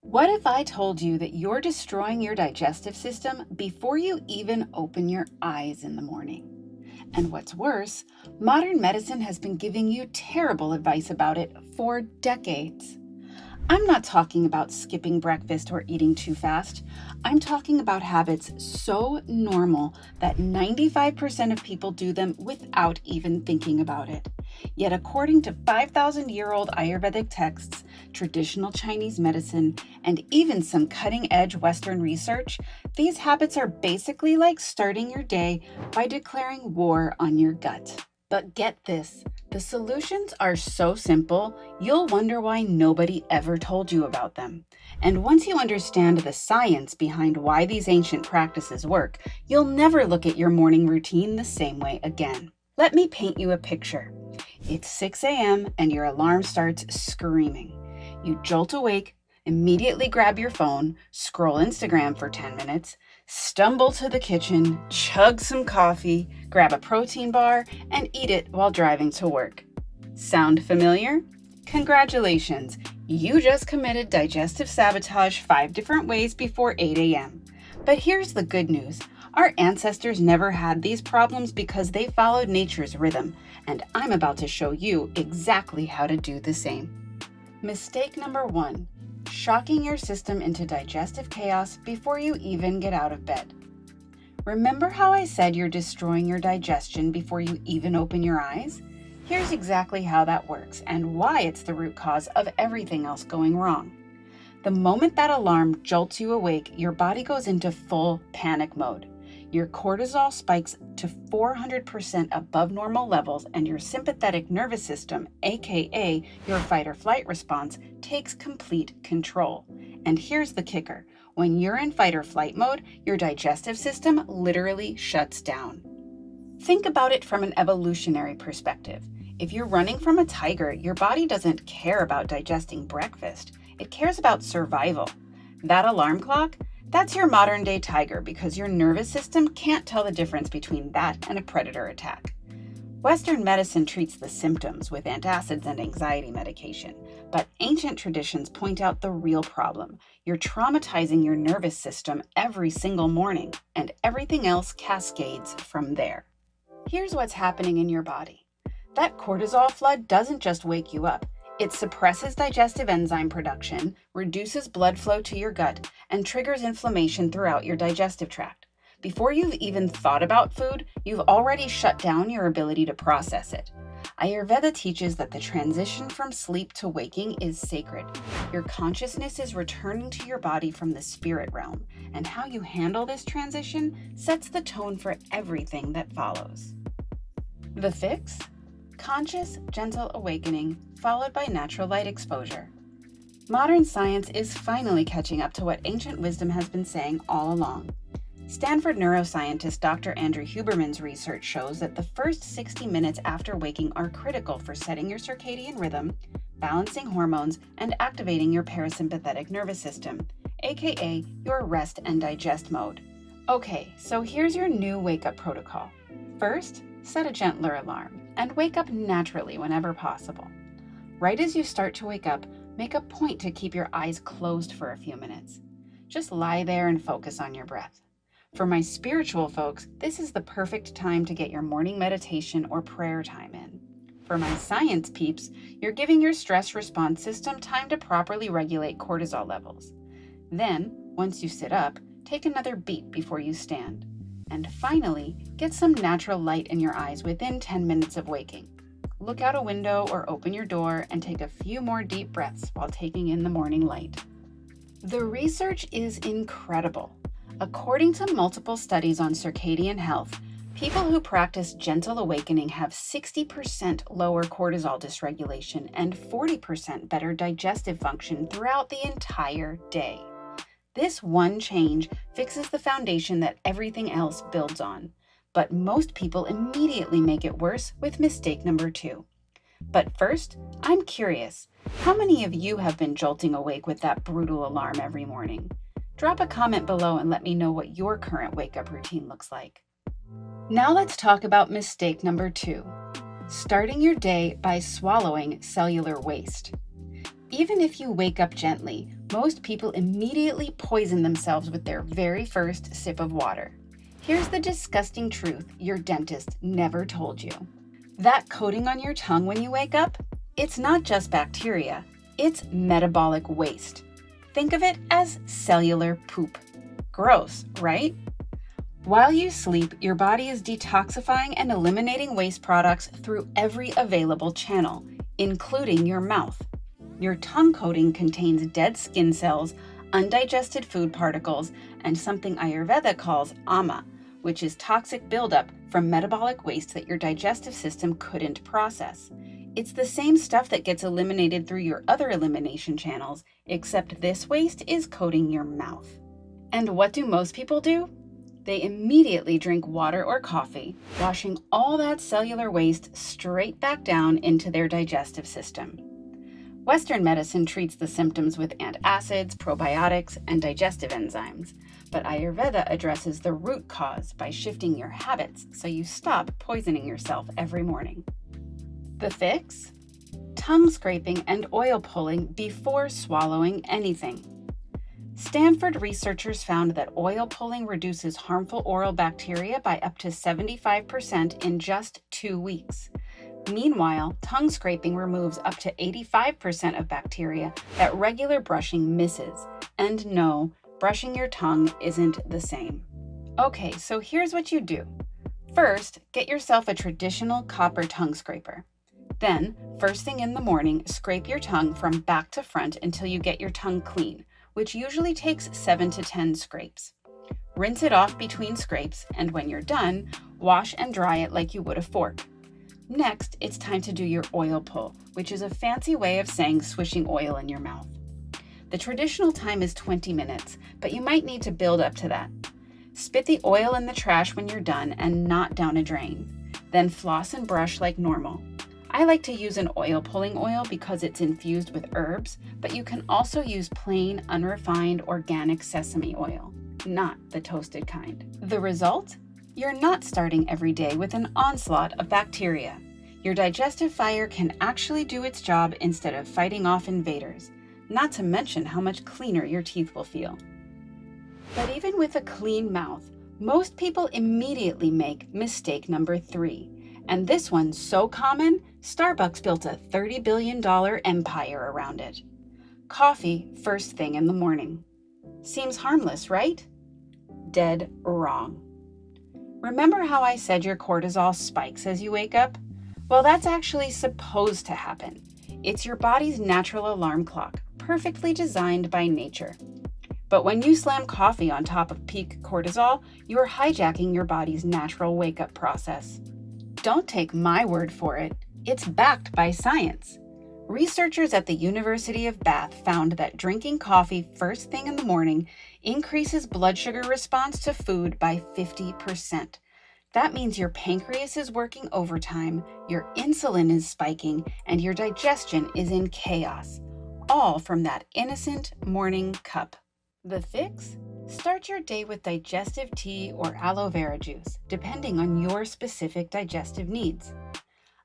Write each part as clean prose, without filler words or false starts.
What if I told you that you're destroying your digestive system before you even open your eyes in the morning? And what's worse, modern medicine has been giving you terrible advice about it for decades. I'm not talking about skipping breakfast or eating too fast. I'm talking about habits so normal that 95% of people do them without even thinking about it. Yet, according to 5,000-year-old Ayurvedic texts, traditional Chinese medicine, and even some cutting-edge Western research, these habits are basically like starting your day by declaring war on your gut. But get this, the solutions are so simple, you'll wonder why nobody ever told you about them. And once you understand the science behind why these ancient practices work, you'll never look at your morning routine the same way again. Let me paint you a picture. It's 6 a.m. and your alarm starts screaming. You jolt awake, immediately grab your phone, scroll Instagram for 10 minutes, stumble to the kitchen, chug some coffee, grab a protein bar, and eat it while driving to work. Sound familiar? Congratulations! You just committed digestive sabotage 5 different ways before 8 a.m. But here's the good news. Our ancestors never had these problems because they followed nature's rhythm, and I'm about to show you exactly how to do the same. Mistake number 1. Shocking your system into digestive chaos before you even get out of bed. Remember how I said you're destroying your digestion before you even open your eyes? Here's exactly how that works and why it's the root cause of everything else going wrong. The moment that alarm jolts you awake, your body goes into full panic mode. Your cortisol spikes to 400% above normal levels, and your sympathetic nervous system, aka your fight or flight response, takes complete control. And here's the kicker. When you're in fight or flight mode, your digestive system literally shuts down. Think about it from an evolutionary perspective. If you're running from a tiger, your body doesn't care about digesting breakfast. It cares about survival. That alarm clock? That's your modern day tiger because your nervous system can't tell the difference between that and a predator attack. Western medicine treats the symptoms with antacids and anxiety medication, but ancient traditions point out the real problem. You're traumatizing your nervous system every single morning, and everything else cascades from there. Here's what's happening in your body. That cortisol flood doesn't just wake you up. It suppresses digestive enzyme production, reduces blood flow to your gut, and triggers inflammation throughout your digestive tract. Before you've even thought about food, you've already shut down your ability to process it. Ayurveda teaches that the transition from sleep to waking is sacred. Your consciousness is returning to your body from the spirit realm, and how you handle this transition sets the tone for everything that follows. The fix? Conscious, gentle awakening, followed by natural light exposure. Modern science is finally catching up to what ancient wisdom has been saying all along. Stanford neuroscientist Dr. Andrew Huberman's research shows that the first 60 minutes after waking are critical for setting your circadian rhythm, balancing hormones, and activating your parasympathetic nervous system, aka your rest and digest mode. Okay, so here's your new wake-up protocol. First, set a gentler alarm and wake up naturally whenever possible. Right as you start to wake up, make a point to keep your eyes closed for a few minutes. Just lie there and focus on your breath. For my spiritual folks, this is the perfect time to get your morning meditation or prayer time in. For my science peeps, you're giving your stress response system time to properly regulate cortisol levels. Then, once you sit up, take another beat before you stand. And finally, get some natural light in your eyes within 10 minutes of waking. Look out a window or open your door and take a few more deep breaths while taking in the morning light. The research is incredible. According to multiple studies on circadian health, people who practice gentle awakening have 60% lower cortisol dysregulation and 40% better digestive function throughout the entire day. This one change fixes the foundation that everything else builds on. But most people immediately make it worse with mistake number 2. But first, I'm curious, how many of you have been jolting awake with that brutal alarm every morning? Drop a comment below and let me know what your current wake-up routine looks like. Now let's talk about mistake number 2, starting your day by swallowing cellular waste. Even if you wake up gently, Most people immediately poison themselves with their very first sip of water. Here's the disgusting truth your dentist never told you. That coating on your tongue when you wake up, it's not just bacteria, it's metabolic waste. Think of it as cellular poop. Gross, right? While you sleep, your body is detoxifying and eliminating waste products through every available channel, including your mouth. Your tongue coating contains dead skin cells, undigested food particles, and something Ayurveda calls ama, which is toxic buildup from metabolic waste that your digestive system couldn't process. It's the same stuff that gets eliminated through your other elimination channels, except this waste is coating your mouth. And what do most people do? They immediately drink water or coffee, washing all that cellular waste straight back down into their digestive system. Western medicine treats the symptoms with antacids, probiotics, and digestive enzymes, but Ayurveda addresses the root cause by shifting your habits so you stop poisoning yourself every morning. The fix? Tongue scraping and oil pulling before swallowing anything. Stanford researchers found that oil pulling reduces harmful oral bacteria by up to 75% in just 2 weeks. Meanwhile, tongue scraping removes up to 85% of bacteria that regular brushing misses. And no, brushing your tongue isn't the same. Okay, so here's what you do. First, get yourself a traditional copper tongue scraper. Then, first thing in the morning, scrape your tongue from back to front until you get your tongue clean, which usually takes 7 to 10 scrapes. Rinse it off between scrapes, and when you're done, wash and dry it like you would a fork. Next, it's time to do your oil pull, which is a fancy way of saying swishing oil in your mouth. The traditional time is 20 minutes, but you might need to build up to that. Spit the oil in the trash when you're done and not down a drain. Then floss and brush like normal. I like to use an oil pulling oil because it's infused with herbs, but you can also use plain, unrefined, organic sesame oil, not the toasted kind. The result? You're not starting every day with an onslaught of bacteria. Your digestive fire can actually do its job instead of fighting off invaders, not to mention how much cleaner your teeth will feel. But even with a clean mouth, most people immediately make mistake number 3. And this one's so common, Starbucks built a $30 billion empire around it. Coffee first thing in the morning. Seems harmless, right? Dead wrong. Remember how I said your cortisol spikes as you wake up? Well, that's actually supposed to happen. It's your body's natural alarm clock, perfectly designed by nature. But when you slam coffee on top of peak cortisol, you're hijacking your body's natural wake-up process. Don't take my word for it. It's backed by science. Researchers at the University of Bath found that drinking coffee first thing in the morning increases blood sugar response to food by 50%. That means your pancreas is working overtime, your insulin is spiking, and your digestion is in chaos. All from that innocent morning cup. The fix? Start your day with digestive tea or aloe vera juice, depending on your specific digestive needs.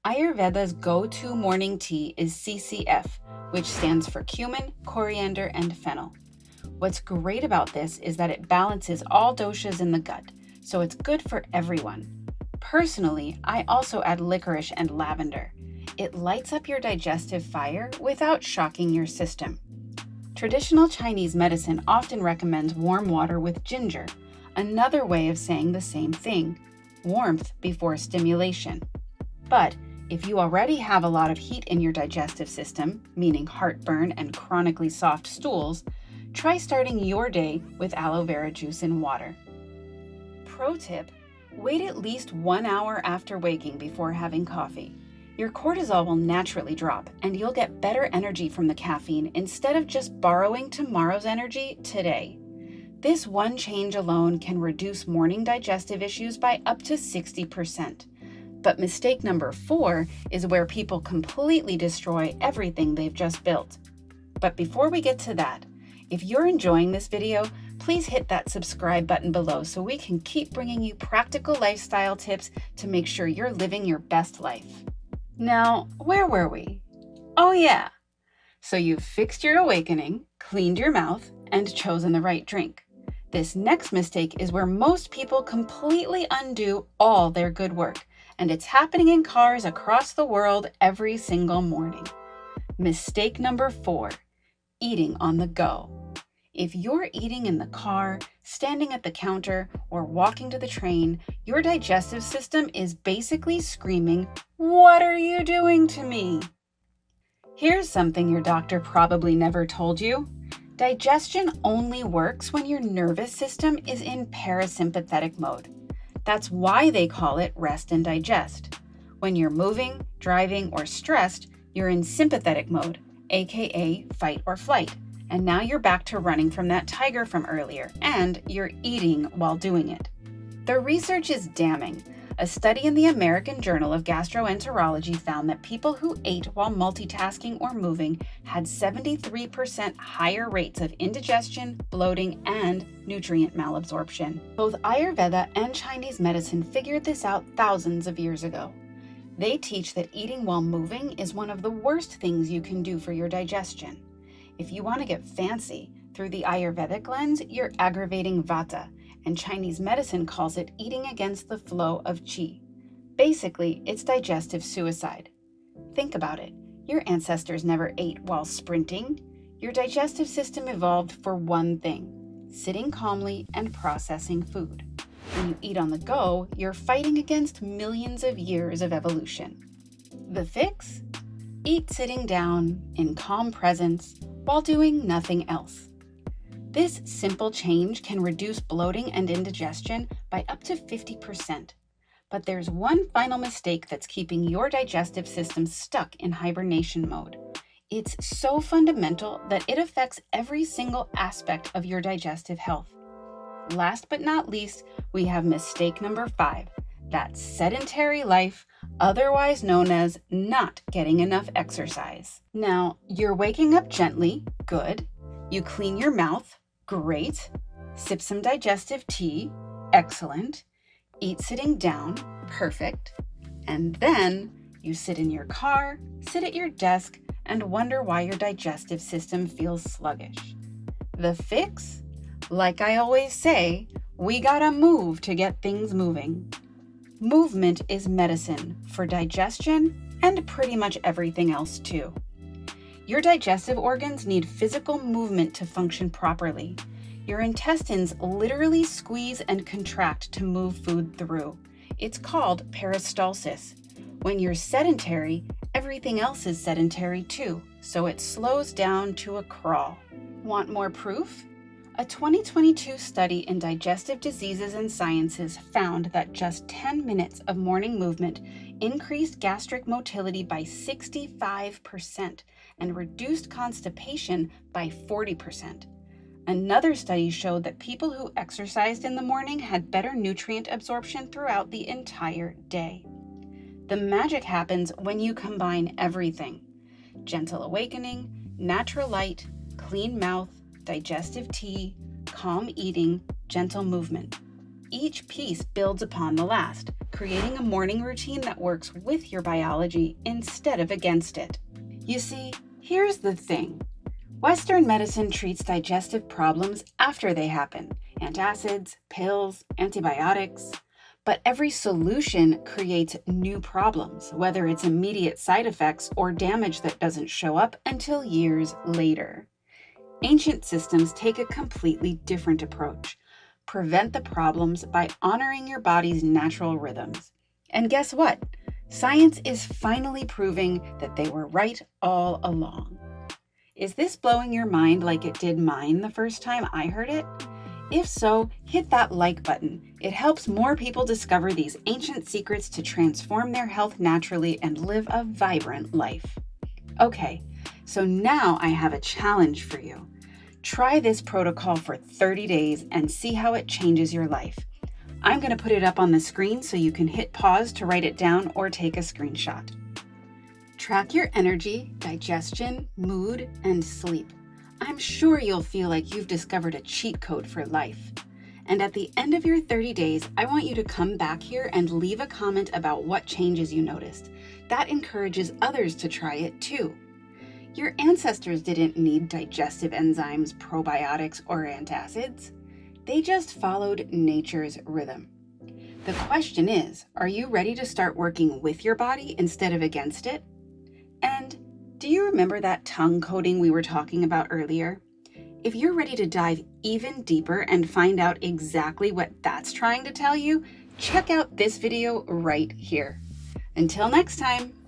Ayurveda's go-to morning tea is CCF, which stands for cumin, coriander, and fennel. What's great about this is that it balances all doshas in the gut, so it's good for everyone. Personally, I also add licorice and lavender. It lights up your digestive fire without shocking your system. Traditional Chinese medicine often recommends warm water with ginger, another way of saying the same thing, warmth before stimulation. But if you already have a lot of heat in your digestive system, meaning heartburn and chronically soft stools, try starting your day with aloe vera juice in water. Pro tip, wait at least 1 hour after waking before having coffee. Your cortisol will naturally drop and you'll get better energy from the caffeine instead of just borrowing tomorrow's energy today. This one change alone can reduce morning digestive issues by up to 60%. But mistake number 4 is where people completely destroy everything they've just built. But before we get to that, if you're enjoying this video, please hit that subscribe button below so we can keep bringing you practical lifestyle tips to make sure you're living your best life. Now, where were we? Oh yeah. So you've fixed your awakening, cleaned your mouth, and chosen the right drink. This next mistake is where most people completely undo all their good work, and it's happening in cars across the world every single morning. Mistake number 4, eating on the go. If you're eating in the car, standing at the counter, or walking to the train, your digestive system is basically screaming, "What are you doing to me?" Here's something your doctor probably never told you. Digestion only works when your nervous system is in parasympathetic mode. That's why they call it rest and digest. When you're moving, driving, or stressed, you're in sympathetic mode, aka fight or flight. And now you're back to running from that tiger from earlier, and you're eating while doing it. The research is damning. A study in the American Journal of Gastroenterology found that people who ate while multitasking or moving had 73% higher rates of indigestion, bloating, and nutrient malabsorption. Both Ayurveda and Chinese medicine figured this out thousands of years ago. They teach that eating while moving is one of the worst things you can do for your digestion. If you want to get fancy, through the Ayurvedic lens, you're aggravating vata, and Chinese medicine calls it eating against the flow of qi. Basically, it's digestive suicide. Think about it. Your ancestors never ate while sprinting. Your digestive system evolved for one thing: sitting calmly and processing food. When you eat on the go, you're fighting against millions of years of evolution. The fix? Eat sitting down, in calm presence, while doing nothing else. This simple change can reduce bloating and indigestion by up to 50%. But there's one final mistake that's keeping your digestive system stuck in hibernation mode. It's so fundamental that it affects every single aspect of your digestive health. Last but not least, we have mistake number 5. That's sedentary life, otherwise known as not getting enough exercise. Now, you're waking up gently, good. You clean your mouth, great. Sip some digestive tea, excellent. Eat sitting down, perfect. And then you sit in your car, sit at your desk, and wonder why your digestive system feels sluggish. The fix? Like I always say, we gotta move to get things moving. Movement is medicine for digestion and pretty much everything else too. Your digestive organs need physical movement to function properly. Your intestines literally squeeze and contract to move food through. It's called peristalsis. When you're sedentary, everything else is sedentary too, so it slows down to a crawl. Want more proof? A 2022 study in Digestive Diseases and Sciences found that just 10 minutes of morning movement increased gastric motility by 65% and reduced constipation by 40%. Another study showed that people who exercised in the morning had better nutrient absorption throughout the entire day. The magic happens when you combine everything: gentle awakening, natural light, clean mouth, digestive tea, calm eating, gentle movement. Each piece builds upon the last, creating a morning routine that works with your biology instead of against it. You see, here's the thing. Western medicine treats digestive problems after they happen: antacids, pills, antibiotics. But every solution creates new problems, whether it's immediate side effects or damage that doesn't show up until years later. Ancient systems take a completely different approach. Prevent the problems by honoring your body's natural rhythms. And guess what? Science is finally proving that they were right all along. Is this blowing your mind like it did mine the first time I heard it? If so, hit that like button. It helps more people discover these ancient secrets to transform their health naturally and live a vibrant life. Okay, so now I have a challenge for you. Try this protocol for 30 days and see how it changes your life. I'm going to put it up on the screen so you can hit pause to write it down or take a screenshot. Track your energy, digestion, mood, and sleep. I'm sure you'll feel like you've discovered a cheat code for life. And at the end of your 30 days, I want you to come back here and leave a comment about what changes you noticed. That encourages others to try it too. Your ancestors didn't need digestive enzymes, probiotics, or antacids. They just followed nature's rhythm. The question is, are you ready to start working with your body instead of against it? And do you remember that tongue coating we were talking about earlier? If you're ready to dive even deeper and find out exactly what that's trying to tell you, check out this video right here. Until next time.